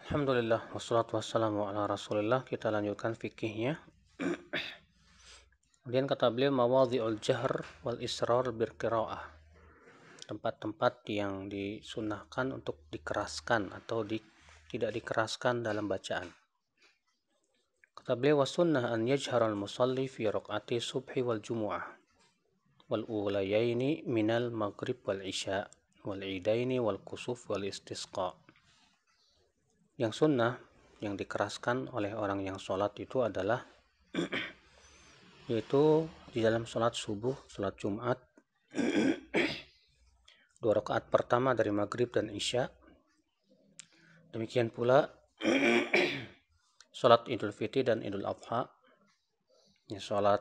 Alhamdulillah, wassalatu wassalamu ala rasulillah. Kita lanjutkan fikihnya. Kemudian kata beliau, mawadhi'ul jahr wal israr bil qiraah. Tempat-tempat yang disunahkan untuk dikeraskan atau tidak dikeraskan dalam bacaan. Kata beliau, wasunnah an yajharal musalli fi raq'ati subhi wal jumu'ah wal ulayaini minal maghrib wal isya wal idaini wal kusuf wal istisqa. Yang sunnah yang dikeraskan oleh orang yang sholat itu adalah yaitu di dalam sholat subuh, sholat Jumat, 2 rakaat pertama dari maghrib dan isya. Demikian pula sholat Idul Fitri dan Idul Adha, sholat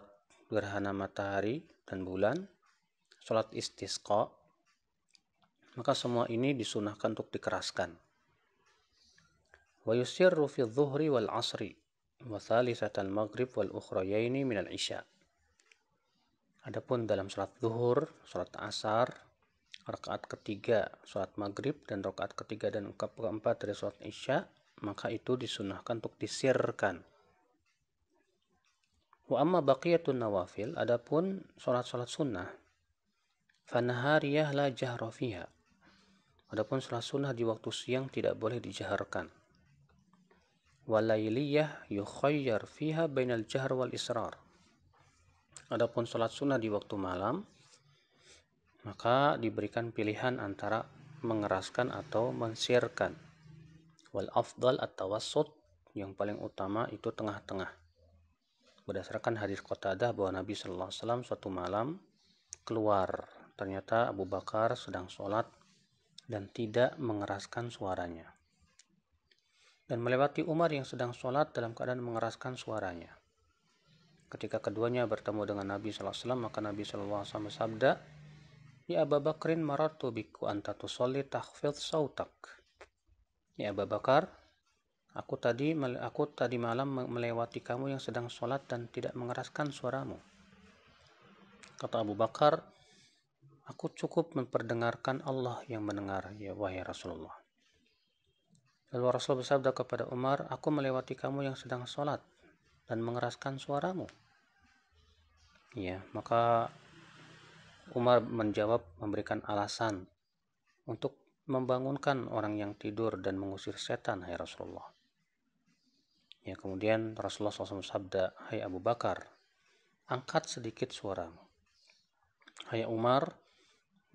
gerhana matahari dan bulan, sholat istisqa. Maka semua ini disunahkan untuk dikeraskan. Wa yusirru fi dhuhri wal asri wa thalithatan maghrib wal ukhrayaini minal isya. Adapun dalam salat zuhur, salat asar, rakaat ketiga salat maghrib dan rakaat ketiga dan keempat dari salat isya, maka itu disunahkan untuk disirkan. Wa amma baqiyatun nawafil, adapun salat-salat sunnah, fanahariyah la jahra fiha. Adapun salat sunnah di waktu siang tidak boleh dijaharkan. Walailiyah yukhayyar fiha bainal jahr wal israr. Adapun salat sunnah di waktu malam, maka diberikan pilihan antara mengeraskan atau mensirkan. Wal afdal at-tawassut, yang paling utama itu tengah-tengah. Berdasarkan hadis Qatadah bahwa Nabi sallallahu alaihi wasallam suatu malam keluar, ternyata Abu Bakar sedang sholat dan tidak mengeraskan suaranya, dan melewati Umar yang sedang sholat dalam keadaan mengeraskan suaranya. Ketika keduanya bertemu dengan Nabi sallallahu alaihi wasallam, maka Nabi sallallahu alaihi wasallam bersabda, "Ya Abu Bakrin marartu biku anta tusolli takhfidh sautak." Ya Abu Bakar, aku tadi malam melewati kamu yang sedang sholat dan tidak mengeraskan suaramu. Kata Abu Bakar, aku cukup memperdengarkan Allah yang mendengar, ya wahai Rasulullah. Lalu Rasul bersabda kepada Umar, aku melewati kamu yang sedang sholat dan mengeraskan suaramu. Ya, maka Umar menjawab, memberikan alasan untuk membangunkan orang yang tidur dan mengusir setan, hai Rasulullah. Ya, kemudian Rasulullah SAW sabda, hai Abu Bakar, angkat sedikit suaramu. Hai Umar,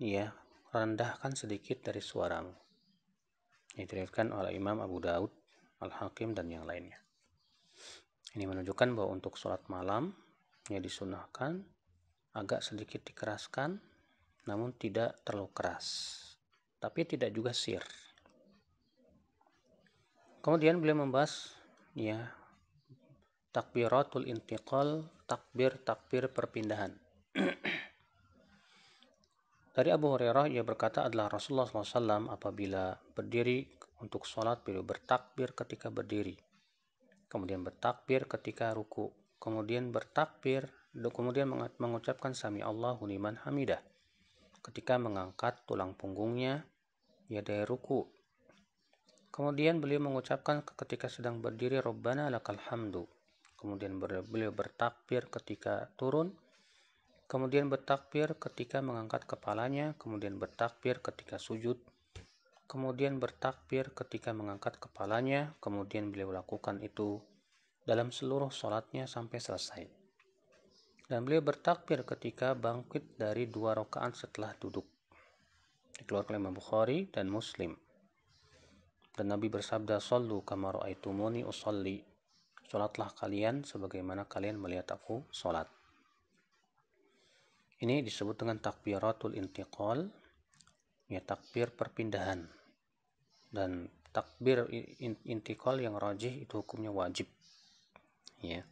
ya, rendahkan sedikit dari suaramu. Ini diriwayatkan oleh Imam Abu Daud, Al-Hakim dan yang lainnya. Ini menunjukkan bahwa untuk sholat malam ya disunahkan agak sedikit dikeraskan, namun tidak terlalu keras, tapi tidak juga sir. Kemudian beliau membahas ya takbiratul intiqal, takbir perpindahan. Dari Abu Hurairah ia berkata adalah Rasulullah SAW apabila berdiri untuk sholat, beliau bertakbir ketika berdiri, kemudian bertakbir ketika ruku, kemudian bertakbir, kemudian mengucapkan sami Allahu liman hamidah ketika mengangkat tulang punggungnya ya dari ruku. Kemudian beliau mengucapkan ketika sedang berdiri Rabbana lakal hamdu. Kemudian beliau bertakbir ketika turun, kemudian bertakbir ketika mengangkat kepalanya, kemudian bertakbir ketika sujud, kemudian bertakbir ketika mengangkat kepalanya, kemudian beliau lakukan itu dalam seluruh sholatnya sampai selesai. Dan beliau bertakbir ketika bangkit dari 2 rakaat setelah duduk. Dikeluarkan oleh Imam Bukhari dan Muslim. Dan Nabi bersabda, "Shallu kama ra'aitumuni usolli." Sholatlah kalian sebagaimana kalian melihat aku sholat. Ini disebut dengan takbiratul intiqal, ya takbir perpindahan. Dan takbir intiqal yang rajih itu hukumnya wajib. Ya.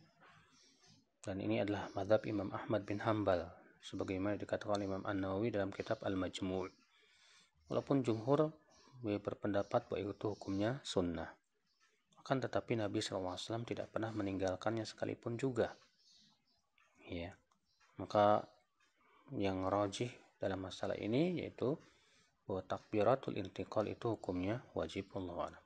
Dan ini adalah mazhab Imam Ahmad bin Hanbal, sebagaimana dikatakan oleh Imam An-Nawawi dalam kitab Al-Majmu'. Walaupun jumhur berpendapat bahwa itu hukumnya sunnah, akan tetapi Nabi SAW tidak pernah meninggalkannya sekalipun juga. Ya, maka yang rajih dalam masalah ini yaitu bahwa takbiratul intiqal itu hukumnya wajib. Wallahu a'lam.